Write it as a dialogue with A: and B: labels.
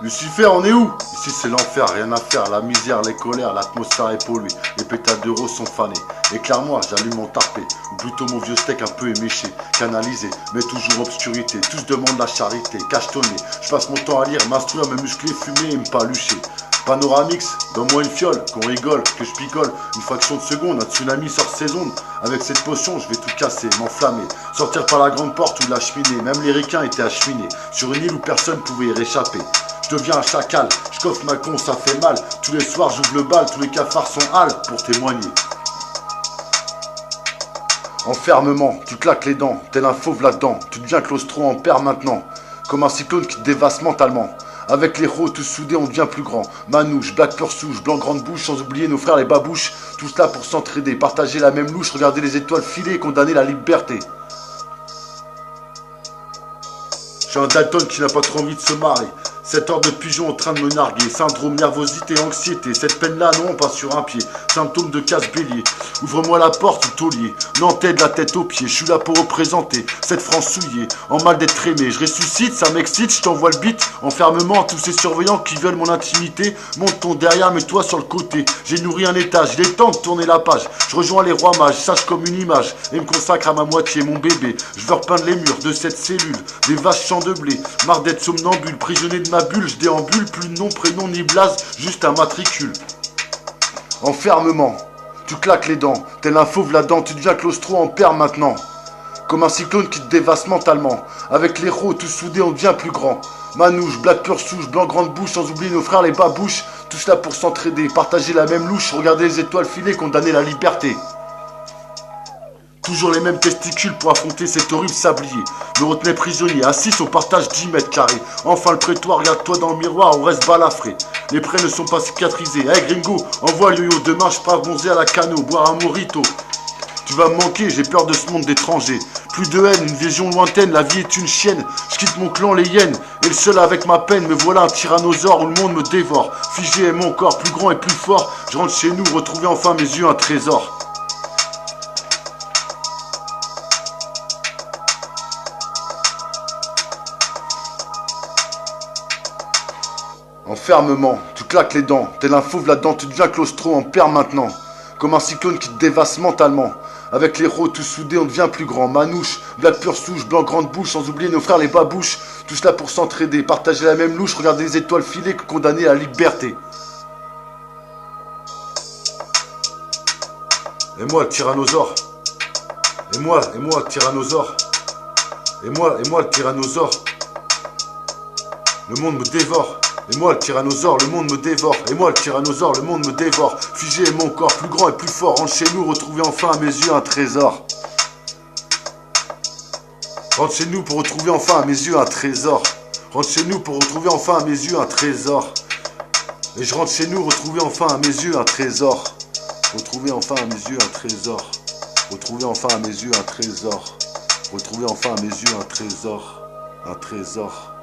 A: Lucifer, on est où? Ici c'est l'enfer, rien à faire, la misère, les colères, l'atmosphère est polluée, les pétales de rose sont fanés. Éclaire-moi, j'allume mon tarpé, ou plutôt mon vieux steak un peu éméché, canalisé, mais toujours obscurité. Tous demandent la charité, cachetonné. Je passe mon temps à lire, m'instruire, me muscler, fumer et me palucher. Panoramix, donne-moi une fiole, qu'on rigole, que je picole. Une fraction de seconde, un tsunami sort ses ondes. Avec cette potion, je vais tout casser, m'enflammer. Sortir par la grande porte ou la cheminée. Même les requins étaient acheminés. Sur une île où personne pouvait y réchapper. Je deviens un chacal, je coffre ma con, ça fait mal. Tous les soirs, j'ouvre le bal, tous les cafards sont hales pour témoigner. Enfermement, tu claques les dents, tel un fauve là-dedans. Tu deviens claustro en paire maintenant. Comme un cyclone qui te dévasse mentalement. Avec les héros tous soudés, on devient plus grand. Manouche, black pure souche, blanc grande bouche, sans oublier nos frères les babouches. Tous là pour s'entraider, partager la même louche, regarder les étoiles filer et condamner la liberté. Je suis un Dalton qui n'a pas trop envie de se marrer. 7 heures de pigeon en train de me narguer. Syndrome, nervosité, anxiété. Cette peine-là, non, pas sur un pied. Symptômes de casse-bélier. Ouvre-moi la porte ou taulier. Nantais de la tête aux pieds. Je suis là pour représenter cette France souillée. En mal d'être aimé. Je ressuscite, ça m'excite. Je t'envoie le beat. Enfermement à tous ces surveillants qui veulent mon intimité. Monte ton derrière, mets-toi sur le côté. J'ai nourri un étage. Il est temps de tourner la page. Je rejoins les rois mages. Sache comme une image. Et me consacre à ma moitié, mon bébé. Je veux repeindre les murs de cette cellule. Des vaches champs de blé. Marre d'être somnambule. Prisonnier de ma bulle, je déambule, plus de nom, prénom ni blase, juste un matricule. Enfermement, tu claques les dents, tel un fauve là-dedans, tu deviens claustro en paire maintenant. Comme un cyclone qui te dévaste mentalement. Avec les héros tous soudés, on devient plus grand. Manouche, black pure souche, blanc grande bouche, sans oublier nos frères les babouches. Tous là pour s'entraider, partager la même louche, regarder les étoiles filer, condamner la liberté. Toujours les mêmes testicules pour affronter cet horrible sablier. Me retenait prisonnier, assis on partage 10 mètres carrés. Enfin le prétoire, regarde-toi dans le miroir, on reste balafré. Les prêts ne sont pas cicatrisés. Hey gringo, envoie le yo-yo, demain je pars bronzer à la cano, boire un mojito. Tu vas me manquer, j'ai peur de ce monde d'étrangers. Plus de haine, une vision lointaine, la vie est une chienne. Je quitte mon clan, les hyènes, et le seul avec ma peine. Me voilà un tyrannosaure où le monde me dévore. Figé est mon corps, plus grand et plus fort. Je rentre chez nous, retrouver enfin mes yeux un trésor. Enfermement, tu claques les dents, tel un fauve là-dedans, tu deviens claustro en paire maintenant. Comme un cyclone qui te dévaste mentalement. Avec les héros tous soudés, on devient plus grand. Manouche, black pure souche, blanc grande bouche, sans oublier nos frères les babouches. Tous là pour s'entraider, partager la même louche, regarder les étoiles filer, condamner à la liberté. Et moi le tyrannosaure. Et moi le tyrannosaure. Et moi le tyrannosaure. Le monde me dévore. Et moi le tyrannosaure, le monde me dévore. Et moi le tyrannosaure, le monde me dévore. Figé est mon corps, plus grand et plus fort. Rentre chez nous, retrouver enfin à mes yeux un trésor. Rentre chez nous pour retrouver enfin à mes yeux un trésor. Rentre chez nous pour retrouver enfin à mes yeux un trésor. Et je rentre chez nous, retrouver enfin à mes yeux un trésor. Retrouver enfin à mes yeux un trésor. Retrouver enfin à mes yeux un trésor. Retrouver enfin à mes yeux un trésor. Un trésor.